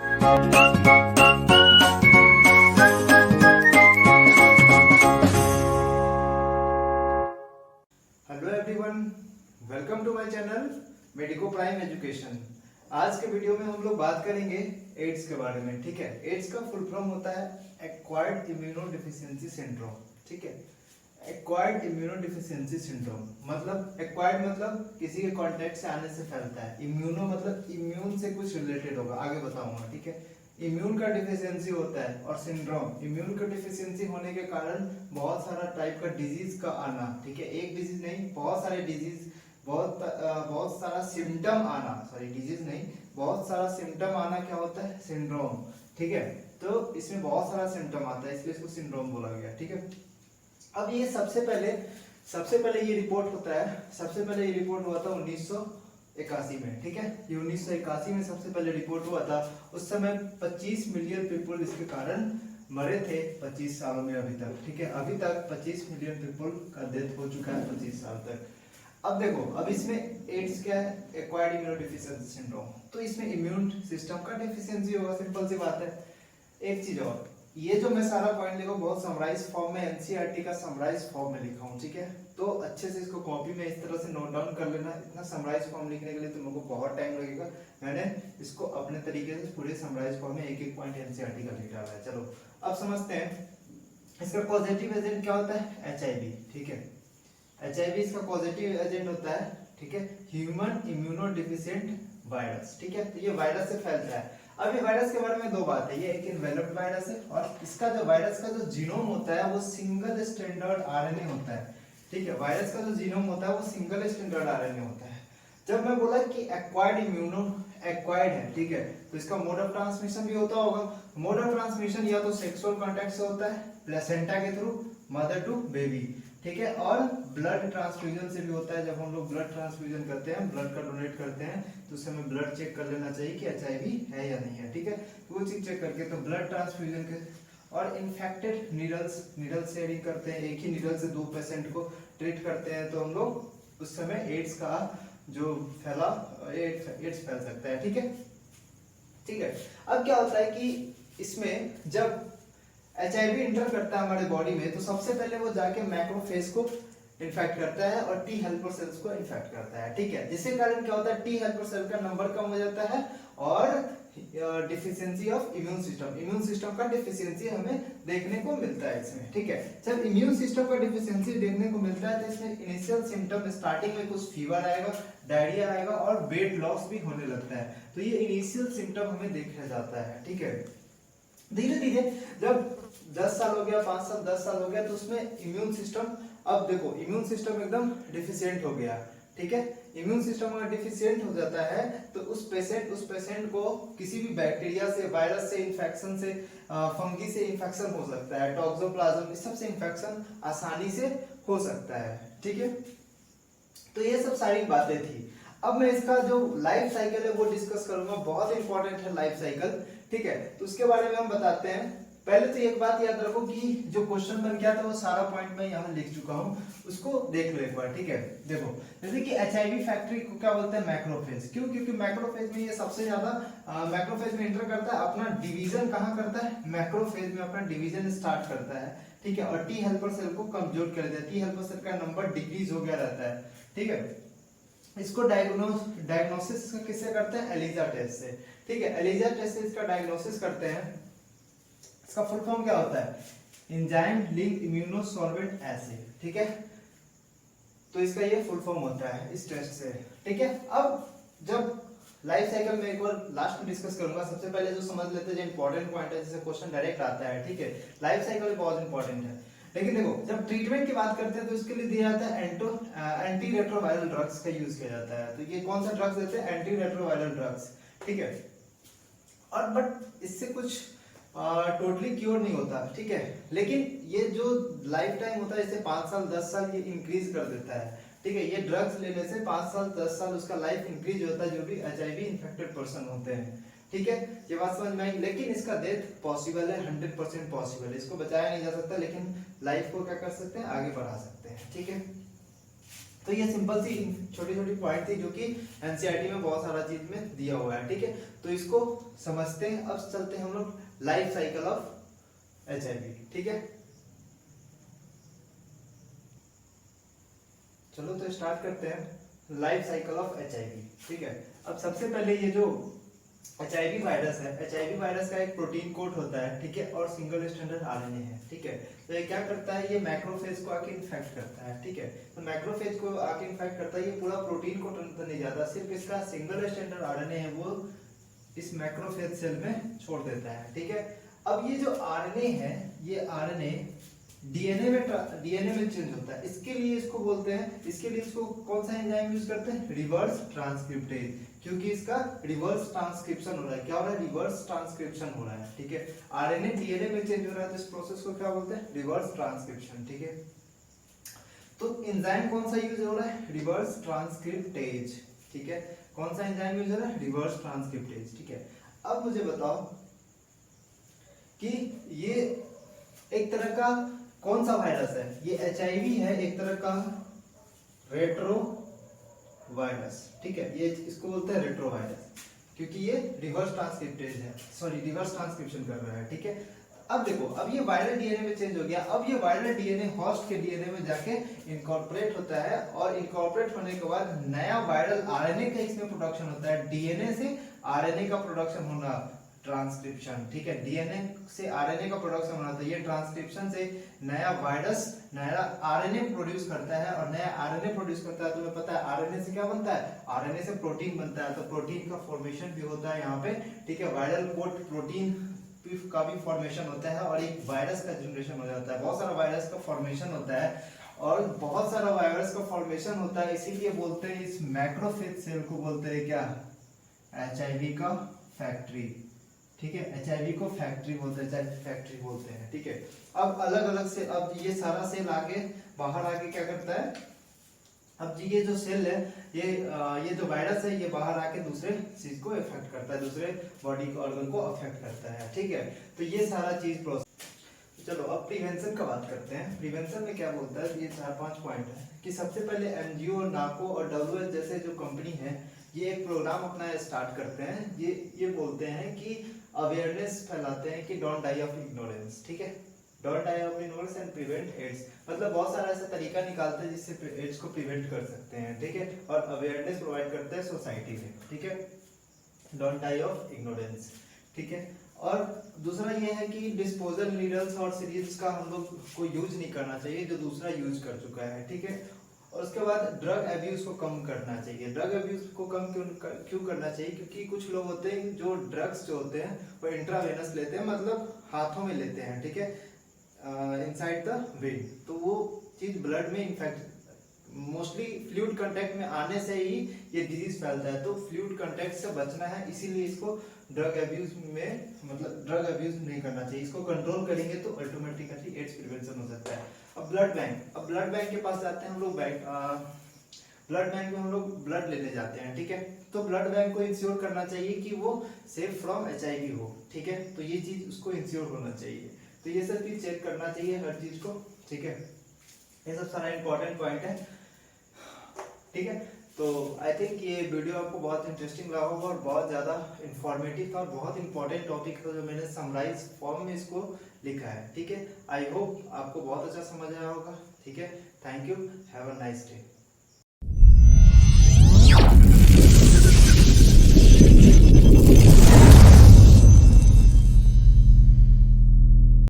Hello everyone, welcome to my channel Medico Prime Education. आज के video में हम लोग बात करेंगे एड्स के बारे में। ठीक है, एड्स का फुल फॉर्म होता है एक्वायर्ड इम्यूनोडेफिशिएंसी सिंड्रोम। ठीक है, एक्वायर्ड इम्यूनोडेफिशिएंसी सिंड्रोम मतलब एक्वायर्ड मतलब किसी के कांटेक्ट से आने से फैलता है, इम्यूनो मतलब इम्यून से कुछ रिलेटेड होगा, आगे बताऊंगा। ठीक है, इम्यून का डिफिशियंसी होता है और सिंड्रोम, इम्यून का डिफिशियंसी होने के कारण बहुत सारा टाइप का डिजीज का आना। ठीक है, एक डिजीज नहीं, बहुत सारे डिजीज, बहुत सारा सिम्टम आना, सॉरी डिजीज नहीं, बहुत सारा सिम्टम आना क्या होता है, सिंड्रोम। ठीक है, तो इसमें बहुत सारा सिम्टम आता है, इसलिए इसको सिंड्रोम बोला गया। ठीक है, अब ये सबसे पहले ये रिपोर्ट होता है, सबसे पहले ये रिपोर्ट हुआ था 1981 में। ठीक है, ये 1981 में सबसे पहले रिपोर्ट हुआ था। उस समय 25 मिलियन पीपल इसके कारण मरे थे 25 सालों में अभी तक। ठीक है, अभी तक 25 मिलियन पीपल का डेथ हो चुका है 25 साल तक। अब देखो, अब इसमें एड्स क्या है, एक्वायर्ड इम्यूनोडेफिशिएंसी सिंड्रोम, तो इसमें इम्यून सिस्टम का डेफिशिएंसी होगा, सिंपल सी बात है। एक चीज और, ये जो मैं सारा पॉइंट लिखा बहुत समराइज फॉर्म में, एनसीईआरटी का समराइज फॉर्म में लिखा हूँ। ठीक है, तो अच्छे से इसको कॉपी में इस तरह से नोट डाउन कर लेना। इतना समराइज फॉर्म लिखने के लिए तुमको बहुत टाइम लगेगा, मैंने इसको अपने तरीके से पूरे समराइज फॉर्म में एक एक पॉइंट एनसीईआरटी का लिख डाला है। चलो अब समझते हैं इसका पॉजिटिव एजेंट क्या होता है, एचआईवी। ठीक है, एचआईवी इसका पॉजिटिव एजेंट होता है। ठीक है, ह्यूमन इम्यूनोडेफिशिएंट वायरस। ठीक है, तो ये वायरस से फैलता है। अब ये वायरस के बारे में दो बात है, ये एक इन्वेलप्ड वायरस है और इसका जो वायरस का जो जीनोम होता है वो सिंगल स्टैंडर्ड आरएनए होता है। ठीक है, वायरस का जो जीनोम होता है वो सिंगल स्टैंडर्ड आरएनए होता है। जब मैं बोला कि एक्वायर्ड है, ठीक है, तो इसका मोड ऑफ ट्रांसमिशन भी होता होगा। मोड ऑफ ट्रांसमिशन या तो सेक्सुअल कांटेक्ट से होता है, प्लेसेंटा के थ्रू, मदर टू बेबी। ठीक है, और ब्लड ट्रांसफ्यूजन से भी होता है। जब हम लोग ब्लड ट्रांसफ्यूजन करते हैं, ब्लड का डोनेट करते हैं, तो उस समय ब्लड चेक कर लेना चाहिए कि एचआईवी है या नहीं है। ठीक है, वो चीज चेक करके तो ब्लड ट्रांसफ्यूजन के, और इन्फेक्टेड नीडल शेयरिंग करते हैं, एक ही नीडल से 2 पेशेंट को ट्रीट करते हैं, तो हम लोग उस समय एड्स का जो एड्स फैल सकता है। ठीक है, ठीक है, अब क्या होता है कि इसमें जब एचआईवी इंटर करता है हमारे बॉडी में, तो सबसे पहले वो जाके मैक्रोफेज को इन्फेक्ट करता है और टी हेल्पर सेल्स को इन्फेक्ट करता है। ठीक है, जिसके कारण क्या होता है, टी हेल्पर सेल का नंबर कम हो जाता है और डिफिशियंसी ऑफ इम्यून सिस्टम का डिफिशियंसी हमें देखने को मिलता है इसमें। ठीक है, जब इम्यून सिस्टम का डिफिशियंसी देखने को मिलता है तो इसमें इनिशियल सिम्टम स्टार्टिंग में कुछ फीवर आएगा, डायरिया आएगा और वेट लॉस भी होने लगता है। तो ये इनिशियल सिम्टम हमें देखा जाता है। ठीक है, धीरे धीरे जब 10 साल हो गया, 5 साल, 10 साल हो गया, तो उसमें इम्यून सिस्टम, अब देखो इम्यून सिस्टम एकदम डिफिशिएंट हो गया। ठीक है, इम्यून सिस्टम अगर डिफिशिएंट हो जाता है तो उस पेशेंट को किसी भी बैक्टीरिया से, वायरस से इन्फेक्शन से, फंगी से इन्फेक्शन हो सकता है, टॉक्सोप्लाज्म, इस सब से इन्फेक्शन आसानी से हो सकता है। ठीक है, तो ये सब सारी बातें थी। अब मैं इसका जो लाइफ साइकिल है वो डिस्कस करूंगा, बहुत इंपॉर्टेंट है लाइफ साइकिल। ठीक है, तो उसके बारे में हम बताते हैं। पहले तो एक बात याद रखो कि जो क्वेश्चन बन गया था वो सारा पॉइंट मैं यहाँ लिख चुका हूँ, उसको देख लो एक बार। ठीक है, देखो जैसे कि एचआईवी फैक्ट्री को क्या बोलते हैं, मैक्रोफेज। क्यों? क्योंकि मैक्रोफेज में ये सबसे ज्यादा मैक्रोफेज में एंटर करता है, अपना डिवीजन कहाँ करता है, मैक्रोफेज में अपना डिवीजन स्टार्ट करता है। ठीक है, और टी हेल्पर सेल को कमजोर कर देता है, टी हेल्पर सेल का नंबर डिक्रीज हो गया रहता है। ठीक है, इसको डायग्नोसिस किससे करते हैं, एलिजा टेस्ट से। ठीक है, एलिजा टेस्ट से इसका डायग्नोसिस करते हैं। इसका फुल फॉर्म क्या होता है, एंजाइम लिंक्ड इम्यूनोसॉल्वेंट एसे। ठीक है, तो इसका ये फुल फॉर्म होता है इस टेस्ट से। ठीक है, अब जब लाइफ साइकिल में एक बार लास्ट में डिस्कस करूंगा, सबसे पहले जो समझ लेते हैं जो इंपॉर्टेंट पॉइंट है, जिससे क्वेश्चन डायरेक्ट आता है। ठीक है, लाइफ साइकिल बहुत इंपॉर्टेंट है। लेकिन देखो जब ट्रीटमेंट की बात करते हैं तो इसके लिए दिया जाता है एंटी रेट्रोवायरल ड्रग्स का यूज किया जाता है। तो ये कौन सा ड्रग्स देते हैं, एंटी रेट्रोवायरल ड्रग्स। ठीक है, और बट इससे कुछ टोटली क्योर नहीं होता। ठीक है, लेकिन ये जो लाइफ टाइम होता है, जैसे 5 साल 10 साल ये इंक्रीज कर देता है। ठीक है, ये ड्रग्स लेने से 5 साल 10 साल उसका लाइफ इंक्रीज होता है, जो भी एचआईवी इन्फेक्टेड पर्सन होते हैं। ठीक है, ये बात समझ में आई। लेकिन इसका डेथ पॉसिबल है, 100% पॉसिबल है, इसको बचाया नहीं जा सकता, लेकिन लाइफ को क्या कर सकते हैं, आगे बढ़ा सकते हैं। ठीक है, तो ये सिंपल सी छोटी छोटी पॉइंट थी जो कि एनसीईआरटी में बहुत सारा चीज में दिया हुआ है, ठीक है। तो इसको समझते हैं। अब चलते हैं हम लोग लाइफ साइकिल ऑफ एचआईवी, ठीक है। चलो तो स्टार्ट करते हैं लाइफ साइकिल ऑफ एचआईवी, ठीक है। अब सबसे पहले ये जो एचआईवी वायरस है, एचआईवी वायरस का एक प्रोटीन कोड होता है, ठीक है, और सिंगल स्टैंडर्ड आरएनए है, ठीक है। तो ये क्या करता है, ये मैक्रोफेज को आके इन्फेक्ट करता है, ठीक है। तो मैक्रोफेज को आके इन्फेक्ट करता है, ये पूरा प्रोटीन कोड तो नहीं जाता, सिर्फ इसका सिंगल स्टैंडर्ड आरएनए है वो इस मैक्रोफेज सेल में छोड़ देता है, ठीक है। अब ये जो आरएनए है, ये आरएनए डीएनए में चेंज होता है। इसके लिए इसको बोलते हैं, इसके लिए इसको कौन सा एंजाइम यूज करते हैं, रिवर्स ट्रांसक्रिप्टेज, क्योंकि इसका रिवर्स ट्रांसक्रिप्शन हो रहा है। क्या हो रहा है, रिवर्स ट्रांसक्रिप्शन हो रहा है, ठीक है। आरएनए डीएनए में चेंज हो रहा है, तो इस प्रोसेस को क्या बोलते हैं, रिवर्स ट्रांसक्रिप्शन, ठीक है। तो एंजाइम कौन सा यूज हो रहा है, रिवर्स ट्रांसक्रिप्टेज, ठीक है। कौन सा एंजाइम यूज हो रहा है, रिवर्स ट्रांसक्रिप्टेज, ठीक है। अब मुझे बताओ कि ये एक तरह का कौन सा वायरस है, ये एचआईवी है, एक तरह का रेट्रो वायरस, ठीक है। ये इसको बोलते हैं रेट्रो वायरस, क्योंकि ये रिवर्स ट्रांसक्रिप्टेज है, सॉरी रिवर्स ट्रांसक्रिप्शन कर रहा है, ठीक है। अब देखो, अब ये वायरल डीएनए में चेंज हो गया। अब ये वायरल डीएनए होस्ट के डीएनए में जाके इनकॉर्पोरेट होता है, और इनकॉर्पोरेट होने के बाद नया वायरल आरएनए का इसमें प्रोडक्शन होता है। डीएनए से आरएनए का प्रोडक्शन होना, ट्रांसक्रिप्शन, ठीक है। डीएनए से आरएनए का प्रोडक्शन होना, तो ये ट्रांसक्रिप्शन से नया वायरस नया आरएनए प्रोड्यूस करता है, और नया आरएनए प्रोड्यूस करता है। तुम्हें पता है आरएनए से क्या बनता है, आरएनए से प्रोटीन बनता है, तो प्रोटीन का फॉर्मेशन भी होता है यहाँ पे, ठीक है। वायरल कोट प्रोटीन का भी फॉर्मेशन होता है, और एक वायरस का जनरेशन हो जाता है। बहुत सारा वायरस का फॉर्मेशन होता है, और बहुत सारा वायरस का फॉर्मेशन होता है, इसीलिए बोलते हैं इस मैक्रोफेज सेल को बोलते हैं क्या, एचआईवी का फैक्ट्री, ठीक है। एचआईवी को फैक्ट्री बोलते हैं, फैक्ट्री बोलते हैं, ठीक है। अब अलग अलग से, अब ये सारा सेल आगे बाहर आके क्या करता है, अब ये जो सेल है, ये जो वायरस है, ये बाहर आके दूसरे चीज को इफेक्ट करता है, दूसरे बॉडी ऑर्गन को अफेक्ट करता है, ठीक है। तो ये सारा चीज प्रोसेस। चलो अब प्रिवेंशन का बात करते हैं। प्रिवेंशन में क्या बोलता है, ये 4-5 पॉइंट है कि सबसे पहले एनजीओ, नाको और डब्ल्यूएच जैसे जो कंपनी है, ये एक प्रोग्राम अपना स्टार्ट करते हैं। ये बोलते हैं कि अवेयरनेस फैलाते हैं कि डोंट डाई ऑफ इग्नोरेंस, ठीक है। Don't die of ignorance and prevent AIDS, मतलब बहुत सारा ऐसा तरीका निकालते हैं जिससे एड्स को प्रिवेंट कर सकते हैं, ठीक है। और अवेयरनेस प्रोवाइड करते हैं सोसाइटी में, ठीक है। डोंट डाई ऑफ इग्नोरेंस, ठीक है। और दूसरा ये है कि डिस्पोजल नीडल्स और सीरीज का हम लोग को यूज नहीं करना चाहिए, जो दूसरा यूज कर चुका है, ठीक है। और उसके बाद ड्रग एब्यूज को कम करना चाहिए। ड्रग एब्यूज को कम क्यों करना चाहिए, क्योंकि कुछ लोग होते हैं जो ड्रग्स जो होते हैं वो इंट्रावेनस लेते हैं, मतलब हाथों में लेते हैं, ठीक है, इनसाइड द वेन। तो वो चीज ब्लड में इन्फेक्ट, मोस्टली फ्लूइड कांटेक्ट में आने से ही ये डिजीज फैलता है, तो फ्लूइड कांटेक्ट से बचना है, इसीलिए इसको ड्रग एब्यूज में, मतलब ड्रग एब्यूज नहीं करना चाहिए। इसको कंट्रोल करेंगे तो ऑटोमेटिकली एड्स प्रिवेंशन हो सकता है। अब ब्लड बैंक के पास जाते हैं हम लोग, ब्लड बैंक में हम लोग ब्लड लेने जाते हैं, ठीक है। तो ब्लड बैंक को इंश्योर करना चाहिए कि वो सेफ फ्रॉम एचआईवी हो, ठीक है। तो ये चीज उसको इंश्योर होना चाहिए, तो ये सब चीज चेक करना चाहिए हर चीज को, ठीक है। ये सब सारा इंपॉर्टेंट पॉइंट है, ठीक है। तो आई थिंक ये वीडियो आपको बहुत इंटरेस्टिंग लगा होगा, और बहुत ज़्यादा इंफॉर्मेटिव था, और बहुत इंपॉर्टेंट टॉपिक था जो मैंने समराइज फॉर्म में इसको लिखा है, ठीक है। आई होप आपको बहुत अच्छा समझ आया होगा, ठीक है। Thank you, have a nice day.